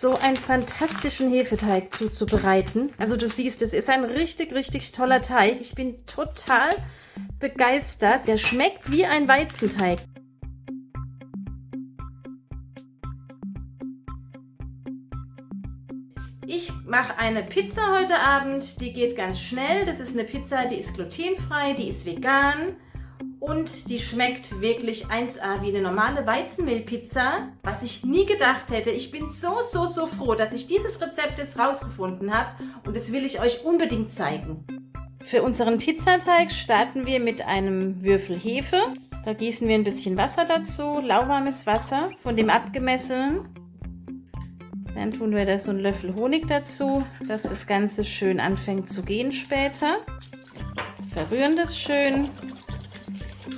so einen fantastischen Hefeteig zuzubereiten. Also du siehst, es ist ein richtig, richtig toller Teig. Ich bin total begeistert. Der schmeckt wie ein Weizenteig. Ich mache eine Pizza heute Abend, die geht ganz schnell. Das ist eine Pizza, die ist glutenfrei, die ist vegan und die schmeckt wirklich 1A wie eine normale Weizenmehlpizza, was ich nie gedacht hätte. Ich bin so froh, dass ich dieses Rezept jetzt rausgefunden habe und das will ich euch unbedingt zeigen. Für unseren Pizzateig starten wir mit einem Würfel Hefe. Da gießen wir ein bisschen Wasser dazu, lauwarmes Wasser von dem abgemessenen. Dann tun wir da so einen Löffel Honig dazu, dass das Ganze schön anfängt zu gehen später. Verrühren das schön.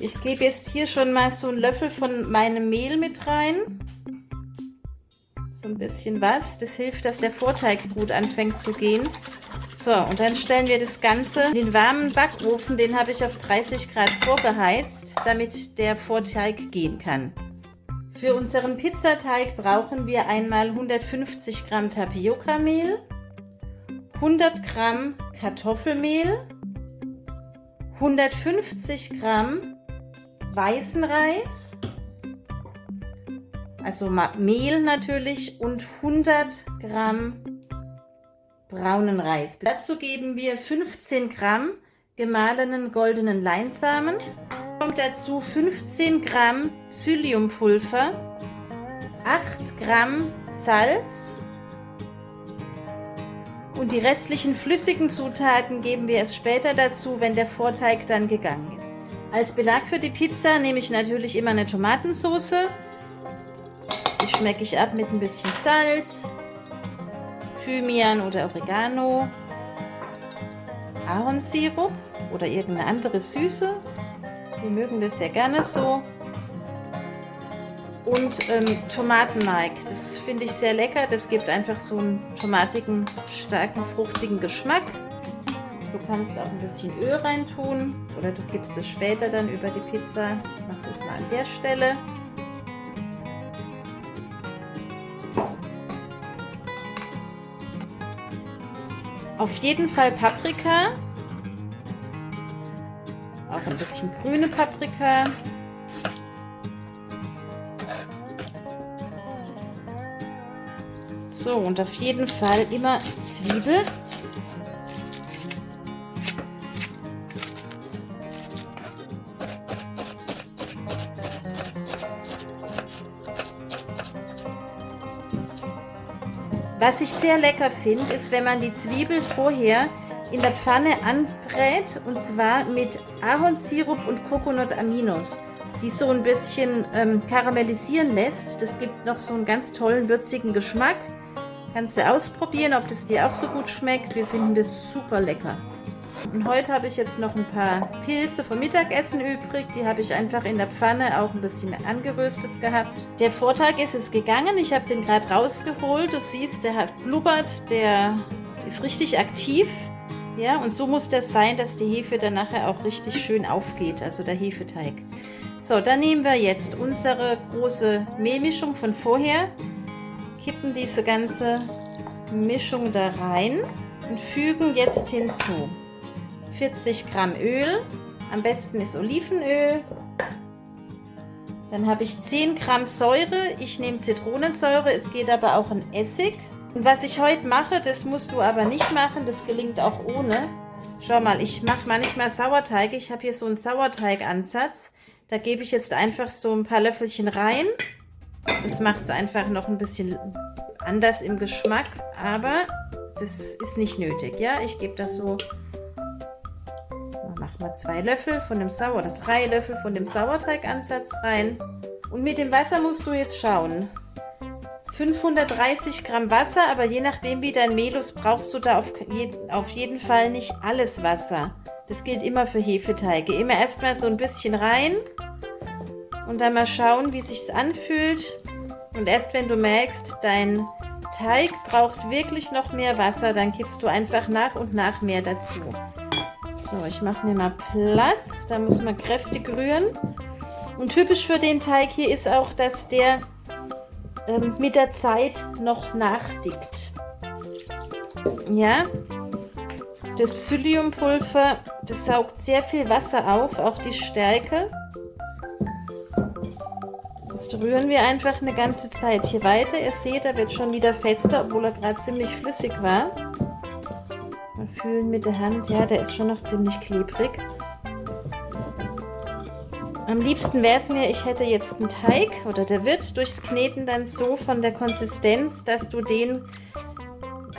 Ich gebe jetzt hier schon mal so einen Löffel von meinem Mehl mit rein. So ein bisschen was. Das hilft, dass der Vorteig gut anfängt zu gehen. So, und dann stellen wir das Ganze in den warmen Backofen. Den habe ich auf 30 Grad vorgeheizt, damit der Vorteig gehen kann. Für unseren Pizzateig brauchen wir einmal 150 Gramm Tapiocamehl, 100 Gramm Kartoffelmehl, 150 Gramm weißen Reis, also Mehl natürlich, und 100 Gramm braunen Reis. Dazu geben wir 15 Gramm gemahlenen goldenen Leinsamen. Kommt dazu 15 Gramm Psylliumpulver, 8 Gramm Salz und die restlichen flüssigen Zutaten geben wir erst später dazu, wenn der Vorteig dann gegangen ist. Als Belag für die Pizza nehme ich natürlich immer eine Tomatensauce. Die schmecke ich ab mit ein bisschen Salz, Thymian oder Oregano, Ahornsirup oder irgendeine andere Süße. Wir mögen das sehr gerne so. Und Tomatenmark, das finde ich sehr lecker. Das gibt einfach so einen tomatigen, starken, fruchtigen Geschmack. Du kannst auch ein bisschen Öl reintun oder du gibst es später dann über die Pizza. Ich mache es jetzt mal an der Stelle. Auf jeden Fall Paprika. Auch ein bisschen grüne Paprika. So, und auf jeden Fall immer Zwiebel. Was ich sehr lecker finde, ist, wenn man die Zwiebel vorher in der Pfanne anbrät, und zwar mit Ahornsirup und Coconut Aminos, die so ein bisschen karamellisieren lässt. Das gibt noch so einen ganz tollen würzigen Geschmack. Kannst du ausprobieren, ob das dir auch so gut schmeckt. Wir finden das super lecker. Und heute habe ich jetzt noch ein paar Pilze vom Mittagessen übrig. Die habe ich einfach in der Pfanne auch ein bisschen angeröstet gehabt. Der Vorteig ist es gegangen. Ich habe den gerade rausgeholt. Du siehst, der hat blubbert, der ist richtig aktiv. Ja, und so muss das sein, dass die Hefe dann nachher auch richtig schön aufgeht, also der Hefeteig. So, dann nehmen wir jetzt unsere große Mehlmischung von vorher, kippen diese ganze Mischung da rein und fügen jetzt hinzu 40 Gramm Öl, am besten ist Olivenöl. Dann habe ich 10 Gramm Säure, ich nehme Zitronensäure, es geht aber auch ein Essig. Und was ich heute mache, das musst du aber nicht machen, das gelingt auch ohne. Schau mal, ich mache manchmal Sauerteig. Ich habe hier so einen Sauerteigansatz. Da gebe ich jetzt einfach so ein paar Löffelchen rein. Das macht es einfach noch ein bisschen anders im Geschmack, aber das ist nicht nötig. Ja, ich gebe das so, mach mal 2 Löffel von dem oder 3 Löffel von dem Sauerteigansatz rein. Und mit dem Wasser musst du jetzt schauen. 530 Gramm Wasser, aber je nachdem wie dein Mehl ist, brauchst du da auf jeden Fall nicht alles Wasser. Das gilt immer für Hefeteige. Immer erstmal so ein bisschen rein und dann mal schauen, wie sich's anfühlt. Und erst wenn du merkst, dein Teig braucht wirklich noch mehr Wasser, dann gibst du einfach nach und nach mehr dazu. So, ich mache mir mal Platz. Da muss man kräftig rühren. Und typisch für den Teig hier ist auch, dass der mit der Zeit noch nachdickt. Ja, das Psylliumpulver, das saugt sehr viel Wasser auf, auch die Stärke. Jetzt rühren wir einfach eine ganze Zeit hier weiter. Ihr seht, er wird schon wieder fester, obwohl er gerade ziemlich flüssig war. Mal fühlen mit der Hand, ja, der ist schon noch ziemlich klebrig. Am liebsten wäre es mir, ich hätte jetzt einen Teig oder der wird durchs Kneten dann so von der Konsistenz, dass du den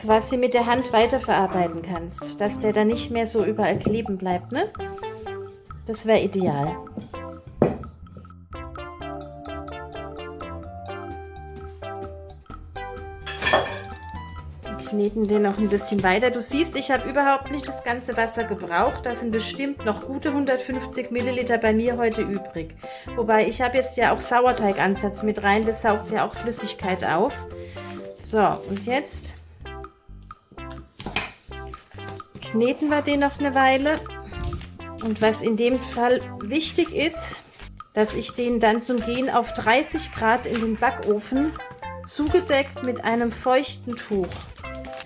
quasi mit der Hand weiterverarbeiten kannst, dass der dann nicht mehr so überall kleben bleibt, ne? Das wäre ideal. Kneten den noch ein bisschen weiter. Du siehst, ich habe überhaupt nicht das ganze Wasser gebraucht. Da sind bestimmt noch gute 150 Milliliter bei mir heute übrig. Wobei, ich habe jetzt ja auch Sauerteigansatz mit rein. Das saugt ja auch Flüssigkeit auf. So, und jetzt kneten wir den noch eine Weile. Und was in dem Fall wichtig ist, dass ich den dann zum Gehen auf 30 Grad in den Backofen zugedeckt mit einem feuchten Tuch.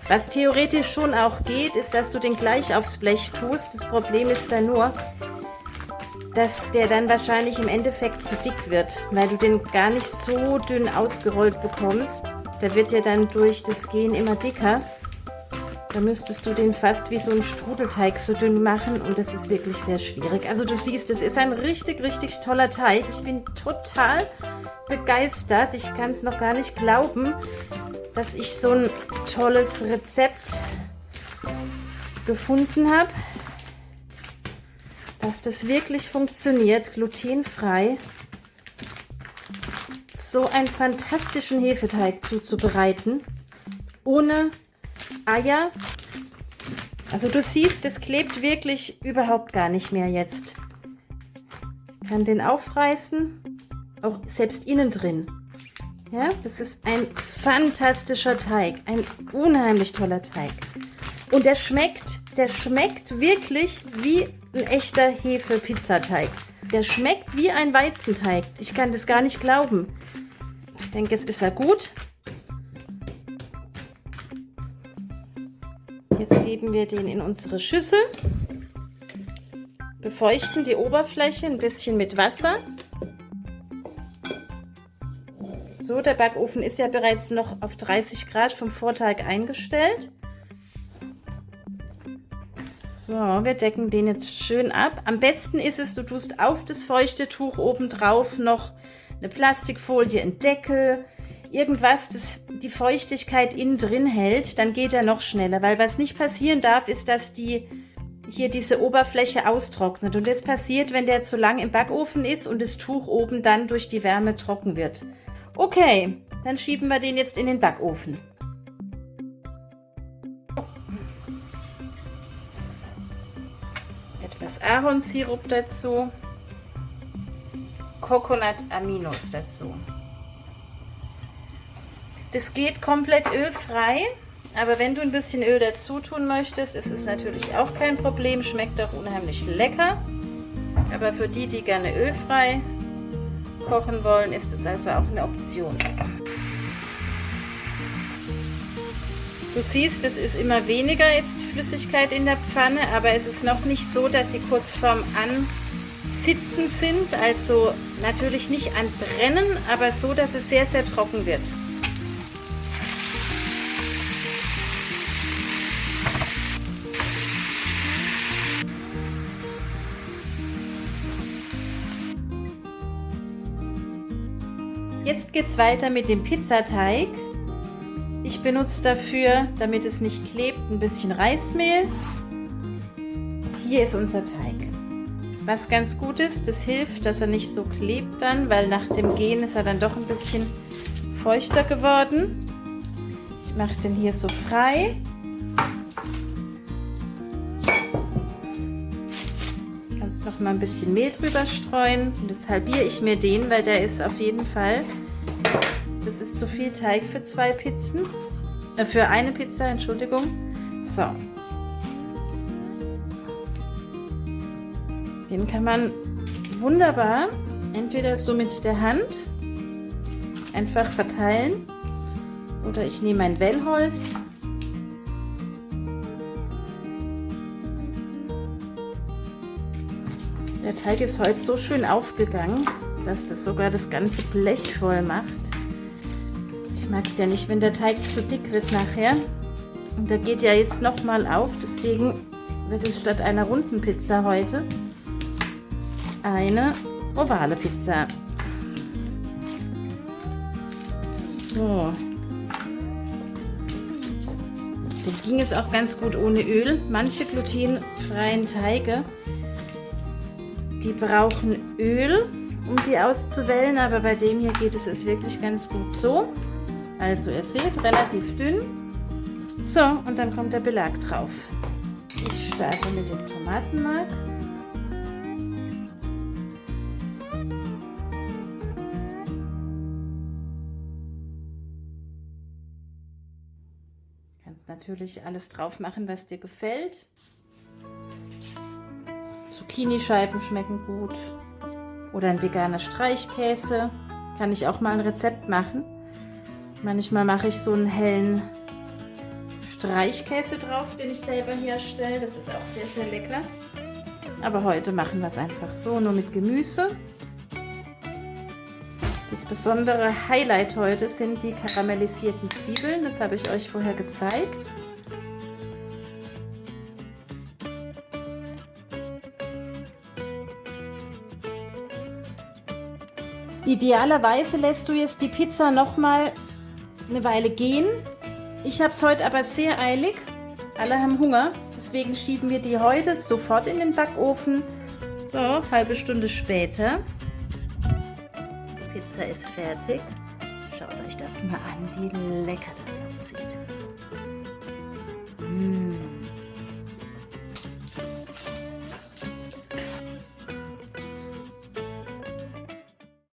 Was theoretisch schon auch geht, ist, dass du den gleich aufs Blech tust. Das Problem ist dann nur, dass der dann wahrscheinlich im Endeffekt zu dick wird, weil du den gar nicht so dünn ausgerollt bekommst. Der wird ja dann durch das Gehen immer dicker. Da müsstest du den fast wie so einen Strudelteig so dünn machen und das ist wirklich sehr schwierig. Also du siehst, es ist ein richtig, richtig toller Teig. Ich bin total begeistert. Ich kann es noch gar nicht glauben, dass ich so ein tolles Rezept gefunden habe, dass das wirklich funktioniert, glutenfrei, so einen fantastischen Hefeteig zuzubereiten, ohne Eier. Also du siehst, das klebt wirklich überhaupt gar nicht mehr jetzt. Ich kann den aufreißen, auch selbst innen drin. Ja, das ist ein fantastischer Teig, ein unheimlich toller Teig. Und der schmeckt wirklich wie ein echter Hefe-Pizzateig. Der schmeckt wie ein Weizenteig. Ich kann das gar nicht glauben. Ich denke, es ist ja gut. Jetzt geben wir den in unsere Schüssel. Befeuchten die Oberfläche ein bisschen mit Wasser. So, der Backofen ist ja bereits noch auf 30 Grad vom Vortag eingestellt. So, wir decken den jetzt schön ab. Am besten ist es, du tust auf das feuchte Tuch obendrauf noch eine Plastikfolie, einen Deckel, irgendwas, das die Feuchtigkeit innen drin hält. Dann geht er noch schneller, weil was nicht passieren darf, ist, dass hier diese Oberfläche austrocknet. Und das passiert, wenn der zu lang im Backofen ist und das Tuch oben dann durch die Wärme trocken wird. Okay, dann schieben wir den jetzt in den Backofen. Etwas Ahornsirup dazu, Coconut Aminos dazu. Das geht komplett ölfrei, aber wenn du ein bisschen Öl dazu tun möchtest, ist es natürlich auch kein Problem, schmeckt auch unheimlich lecker. Aber für die, die gerne ölfrei kochen wollen, ist es also auch eine Option. Du siehst, es ist immer weniger jetzt Flüssigkeit in der Pfanne, aber es ist noch nicht so, dass sie kurz vorm Ansitzen sind. Also natürlich nicht anbrennen, aber so, dass es sehr, sehr trocken wird. Jetzt geht es weiter mit dem Pizzateig. Ich benutze dafür, damit es nicht klebt, ein bisschen Reismehl. Hier ist unser Teig. Was ganz gut ist, das hilft, dass er nicht so klebt dann, weil nach dem Gehen ist er dann doch ein bisschen feuchter geworden. Ich mache den hier so frei. Kannst noch mal ein bisschen Mehl drüber streuen. Und das halbiere ich mir den, weil der ist auf jeden Fall... Das ist zu viel Teig für zwei Pizzen. Für eine Pizza, Entschuldigung. So. Den kann man wunderbar entweder so mit der Hand einfach verteilen. Oder ich nehme ein Wellholz. Der Teig ist heute so schön aufgegangen, dass das sogar das ganze Blech voll macht. Ich mag es ja nicht, wenn der Teig zu dick wird nachher. Und der geht ja jetzt nochmal auf, deswegen wird es statt einer runden Pizza heute eine ovale Pizza. So. Das ging jetzt auch ganz gut ohne Öl. Manche glutenfreien Teige, die brauchen Öl, um die auszuwählen, aber bei dem hier geht es wirklich ganz gut so. Also ihr seht, relativ dünn. So, und dann kommt der Belag drauf. Ich starte mit dem Tomatenmark. Du kannst natürlich alles drauf machen, was dir gefällt. Zucchini-Scheiben schmecken gut. Oder ein veganer Streichkäse. Kann ich auch mal ein Rezept machen. Manchmal mache ich so einen hellen Streichkäse drauf, den ich selber herstelle. Das ist auch sehr, sehr lecker. Aber heute machen wir es einfach so, nur mit Gemüse. Das besondere Highlight heute sind die karamellisierten Zwiebeln. Das habe ich euch vorher gezeigt. Idealerweise lässt du jetzt die Pizza nochmal eine Weile gehen. Ich habe es heute aber sehr eilig. Alle haben Hunger. Deswegen schieben wir die heute sofort in den Backofen. So, halbe Stunde später. Die Pizza ist fertig. Schaut euch das mal an, wie lecker das aussieht.